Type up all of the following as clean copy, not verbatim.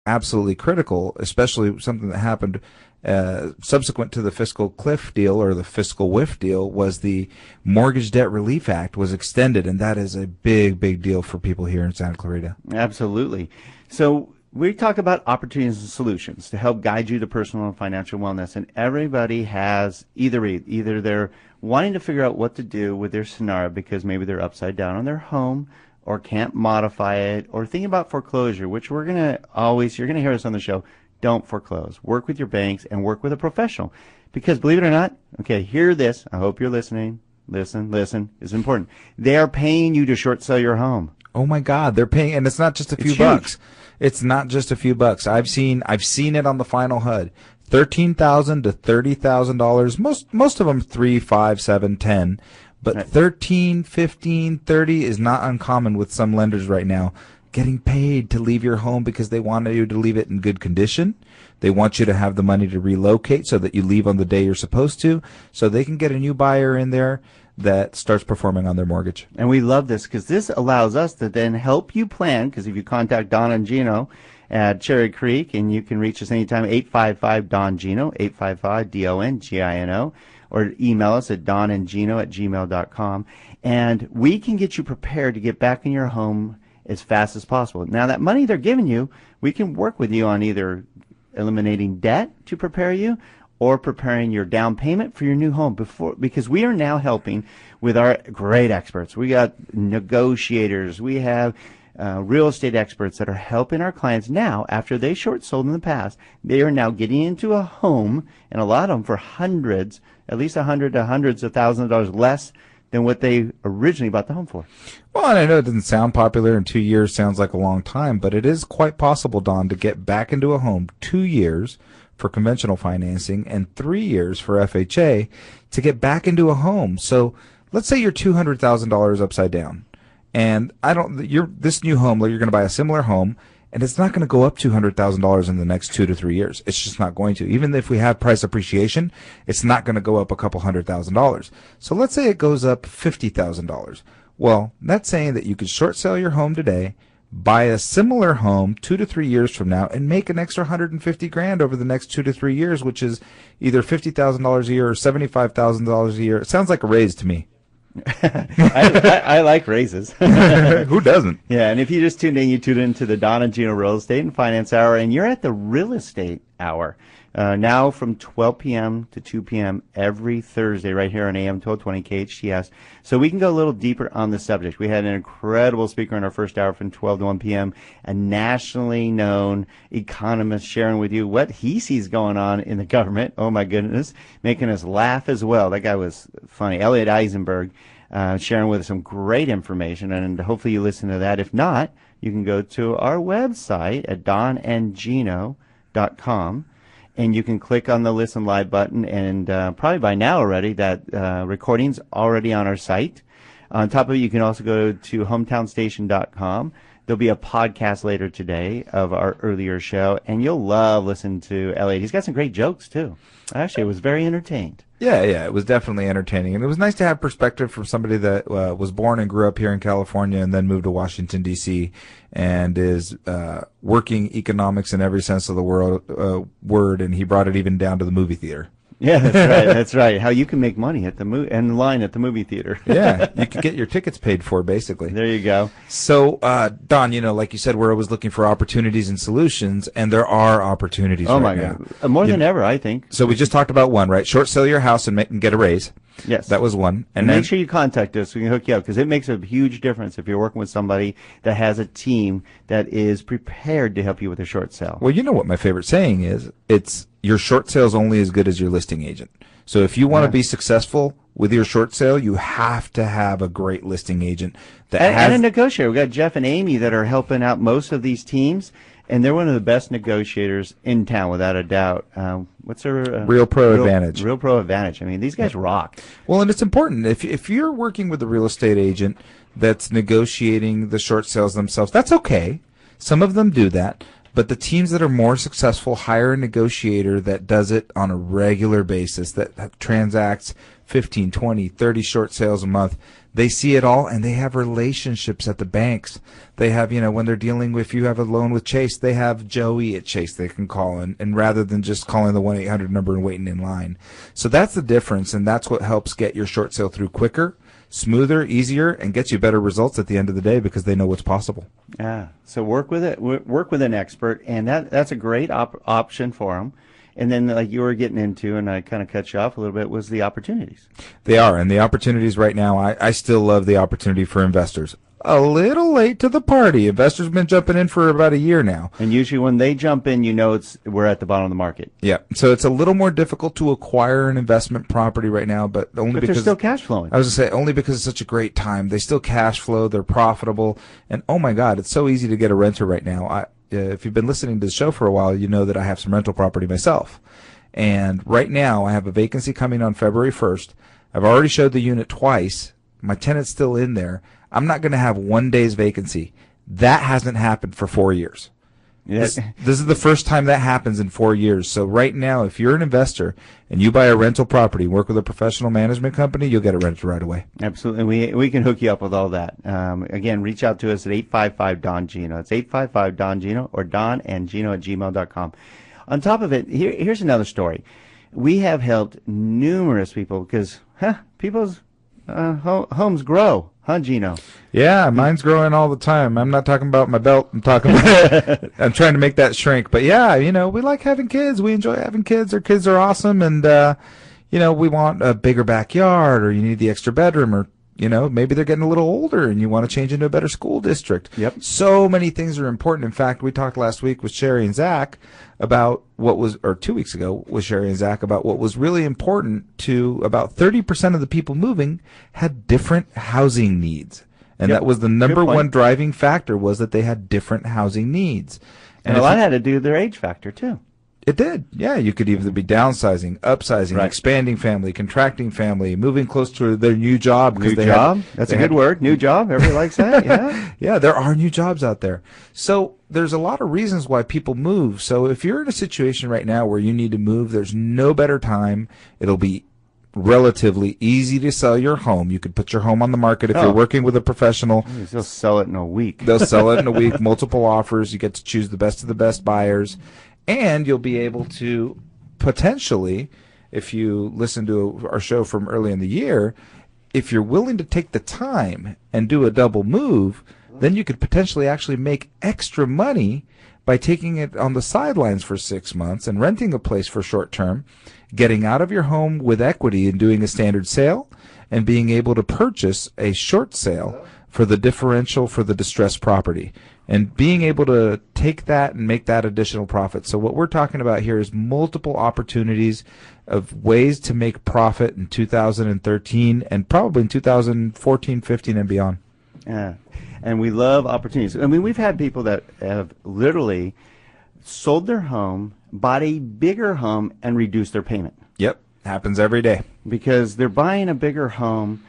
absolutely critical, especially something that happened subsequent to the fiscal cliff deal or the fiscal whiff deal, was the Mortgage Debt Relief Act was extended, and that is a big, big deal for people here in Santa Clarita. Absolutely. So we talk about opportunities and solutions to help guide you to personal and financial wellness, and everybody has either they're wanting to figure out what to do with their scenario because maybe they're upside down on their home or can't modify it, or thinking about foreclosure, which you're going to hear us on the show. Don't foreclose. Work with your banks and work with a professional. Because believe it or not, okay, hear this. I hope you're listening. Listen. It's important. They are paying you to short sell your home. Oh my God, they're paying, and it's not just a few bucks. It's not just a few bucks. I've seen it on the final HUD. $13,000 to $30,000. Most of them 3, 5, 7, 10. But right. 13, 15, 30 is not uncommon with some lenders right now. Getting paid to leave your home because they want you to leave it in good condition. They want you to have the money to relocate so that you leave on the day you're supposed to, so they can get a new buyer in there that starts performing on their mortgage. And we love this because this allows us to then help you plan, because if you contact Don and Gino at Cherry Creek, and you can reach us anytime, 855-DON-GINO, 855-DON-GINO, or email us at donandgino@gmail.com, and we can get you prepared to get back in your home as fast as possible. Now, that money they're giving you, we can work with you on either eliminating debt to prepare you or preparing your down payment for your new home because we are now helping with our great experts. We got negotiators. We have real estate experts that are helping our clients now after they short sold in the past. They are now getting into a home, and a lot of them for hundreds, at least $100 to hundreds of thousands of dollars less than what they originally bought the home for. Well, and I know it doesn't sound popular, and 2 years sounds like a long time, but it is quite possible, Don, to get back into a home 2 years for conventional financing and 3 years for FHA to get back into a home. So let's say you're $200,000 upside down, and this new home, you're going to buy a similar home, and it's not going to go up $200,000 in the next 2 to 3 years. It's just not going to. Even if we have price appreciation, it's not going to go up a couple $100,000. So let's say it goes up $50,000. Well, that's saying that you could short sell your home today, buy a similar home 2 to 3 years from now, and make an extra $150,000 over the next 2 to 3 years, which is either $50,000 a year or $75,000 a year. It sounds like a raise to me. I like raises. Who doesn't? Yeah, and if you just tuned in, you tuned into the Don and Gino Real Estate and Finance Hour, and you're at the Real Estate Hour. Now from 12 p.m. to 2 p.m. every Thursday right here on AM 1220 KHTS. So we can go a little deeper on the subject. We had an incredible speaker in our first hour from 12 to 1 p.m., a nationally known economist sharing with you what he sees going on in the government. Oh, my goodness, making us laugh as well. That guy was funny. Elliot Eisenberg sharing with us some great information, and hopefully you listen to that. If not, you can go to our website at donandgino.com. And you can click on the Listen Live button, and probably by now already that recording's already on our site. On top of it, you can also go to hometownstation.com. There'll be a podcast later today of our earlier show, and you'll love listening to Elliot. He's got some great jokes, too. Actually, I was very entertained. Yeah, it was definitely entertaining. And it was nice to have perspective from somebody that was born and grew up here in California and then moved to Washington, D.C., and is working economics in every sense of the word, and he brought it even down to the movie theater. Yeah, that's right. That's right. How you can make money at the in line at the movie theater. Yeah, you can get your tickets paid for, basically. There you go. So, Don, like you said, we're always looking for opportunities and solutions, and there are opportunities right now. Oh, my God. More than ever, I think. So we just talked about one, right? Short sell your house and get a raise. Yes. That was one. And make sure you contact us. We can hook you up because it makes a huge difference if you're working with somebody that has a team that is prepared to help you with a short sale. Well, you know what my favorite saying is? It's your short sale is only as good as your listing agent. So if you want to be successful with your short sale, you have to have a great listing agent and a negotiator. We've got Jeff and Amy that are helping out most of these teams. And they're one of the best negotiators in town, without a doubt. What's their Real Pro Advantage? Real Pro Advantage. I mean, these guys rock. Well, and it's important. If you're working with a real estate agent that's negotiating the short sales themselves, that's okay. Some of them do that. But the teams that are more successful hire a negotiator that does it on a regular basis, that transacts 15, 20, 30 short sales a month. They see it all, and they have relationships at the banks. They have, when they're dealing with, if you have a loan with Chase, they have Joey at Chase they can call, and rather than just calling the 1-800 number and waiting in line. So that's the difference, and that's what helps get your short sale through quicker, smoother, easier, and gets you better results at the end of the day because they know what's possible. Yeah. So work with it. Work with an expert, and that's a great option for them. And then, like you were getting into, and I kind of cut you off a little bit, was the opportunities. They are, and the opportunities right now, I still love the opportunity for investors. A little late to the party. Investors have been jumping in for about a year now. And usually when they jump in, we're at the bottom of the market. Yeah, so it's a little more difficult to acquire an investment property right now, but because they're still cash flowing. I was going to say, only because it's such a great time. They still cash flow, they're profitable, and oh my God, it's so easy to get a renter right now. If you've been listening to the show for a while, you know that I have some rental property myself. And right now, I have a vacancy coming on February 1st. I've already showed the unit twice. My tenant's still in there. I'm not going to have 1 day's vacancy. That hasn't happened for 4 years. Yeah. This is the first time that happens in 4 years. So right now, if you're an investor and you buy a rental property, work with a professional management company, you'll get it rented right away. Absolutely. We can hook you up with all that. Again, reach out to us at 855-DON-GINO. It's 855-DON-GINO or donandgino@gmail.com. On top of it, here's another story. We have helped numerous people because people's homes grow. Huh, Gino? Yeah, mine's growing all the time. I'm not talking about my belt. I'm talking about I'm trying to make that shrink. But yeah, we like having kids. We enjoy having kids. Our kids are awesome. And, we want a bigger backyard, or you need the extra bedroom, or, maybe they're getting a little older and you want to change into a better school district. Yep. So many things are important. In fact, we talked last week with Sherry and Zach about or 2 weeks ago with Sherry and Zach about what was really important to about 30% of the people moving had different housing needs. And that was the number one driving factor, was that they had different housing needs. And a lot had to do with their age factor, too. It did. Yeah, you could either be downsizing, upsizing, expanding family, contracting family, moving close to their new job. New job? That's a good word. New job. Everybody likes that. Yeah. Yeah, there are new jobs out there. So there's a lot of reasons why people move. So if you're in a situation right now where you need to move, there's no better time. It'll be relatively easy to sell your home. You could put your home on the market if you're working with a professional. They'll sell it in a week. They'll sell it in a week. Multiple offers. You get to choose the best of the best buyers. And you'll be able to potentially, if you listen to our show from early in the year, if you're willing to take the time and do a double move, then you could potentially actually make extra money by taking it on the sidelines for 6 months and renting a place for short term, getting out of your home with equity and doing a standard sale, and being able to purchase a short sale for the differential for the distressed property, and being able to take that and make that additional profit. So what we're talking about here is multiple opportunities of ways to make profit in 2013 and probably in 2014, 15, and beyond. Yeah, and we love opportunities. I mean, we've had people that have literally sold their home, bought a bigger home, and reduced their payment. Yep, happens every day. Because they're buying a bigger home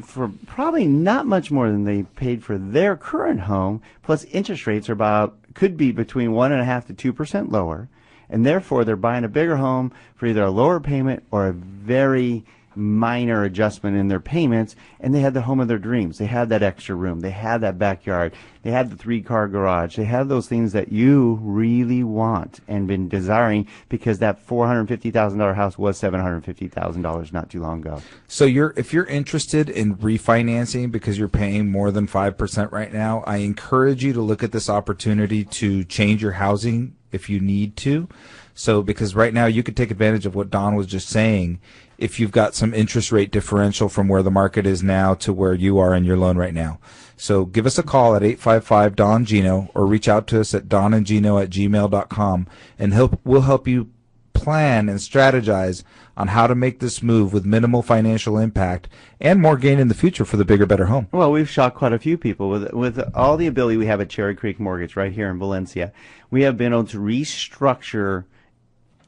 for probably not much more than they paid for their current home, plus interest rates are could be between 1.5% to 2% lower, and therefore they're buying a bigger home for either a lower payment or a very minor adjustment in their payments, and they had the home of their dreams. They had that extra room. They had that backyard. They had the 3-car garage. They had those things that you really want and been desiring, because that $450,000 house was $750,000 not too long ago. So if you're interested in refinancing because you're paying more than 5% right now, I encourage you to look at this opportunity to change your housing if you need to. So because right now you could take advantage of what Don was just saying. If you've got some interest rate differential from where the market is now to where you are in your loan right now. So give us a call at 855-DON-GINO or reach out to us at donandgino@gmail.com, and we'll help you plan and strategize on how to make this move with minimal financial impact and more gain in the future for the bigger, better home. Well, we've shocked quite a few people with all the ability we have at Cherry Creek Mortgage right here in Valencia. We have been able to restructure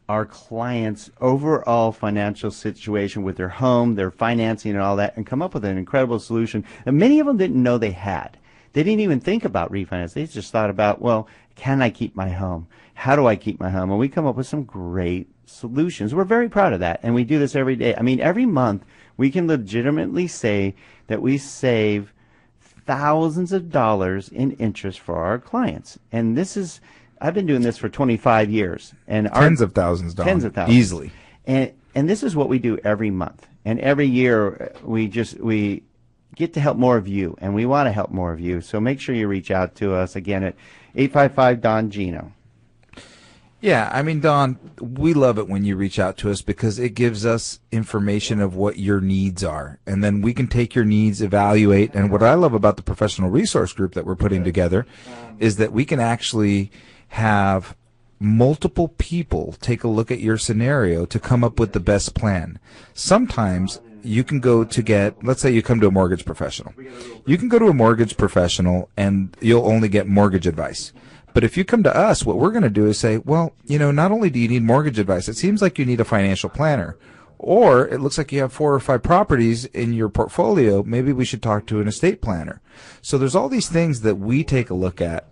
our clients' overall financial situation with their home, their financing, and all that, and come up with an incredible solution that many of them didn't know they had. They didn't even think about refinance. They just thought about, well, can I keep my home? How do I keep my home? And we come up with some great solutions. We're very proud of that, and we do this every day. I mean, every month we can legitimately say that we save thousands of dollars in interest for our clients. And this is, I've been doing this for 25 years. And tens of thousands, Don. Tens of thousands. Easily. And this is what we do every month. And every year we get to help more of you, and we want to help more of you. So make sure you reach out to us again at 855-DON-GINO. Yeah, I mean, Don, we love it when you reach out to us because it gives us information of what your needs are. And then we can take your needs, evaluate. And what I love about the professional resource group that we're putting together is that we can actually have multiple people take a look at your scenario to come up with the best plan. Sometimes you can go to get, let's say you come to a mortgage professional. You can go to a mortgage professional and you'll only get mortgage advice. But if you come to us, what we're going to do is say, well, you know, not only do you need mortgage advice, it seems like you need a financial planner. Or it looks like you have 4 or 5 properties in your portfolio. Maybe we should talk to an estate planner. So there's all these things that we take a look at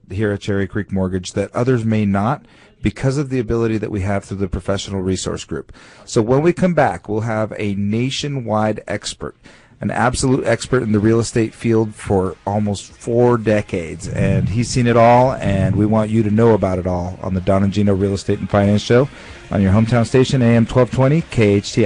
here at Cherry Creek Mortgage that others may not because of the ability that we have through the professional resource group. So when we come back, we'll have a nationwide expert, an absolute expert in the real estate field for almost 4 decades. And he's seen it all, and we want you to know about it all on the Don and Gino Real Estate and Finance Show on your hometown station, AM 1220 KHTS.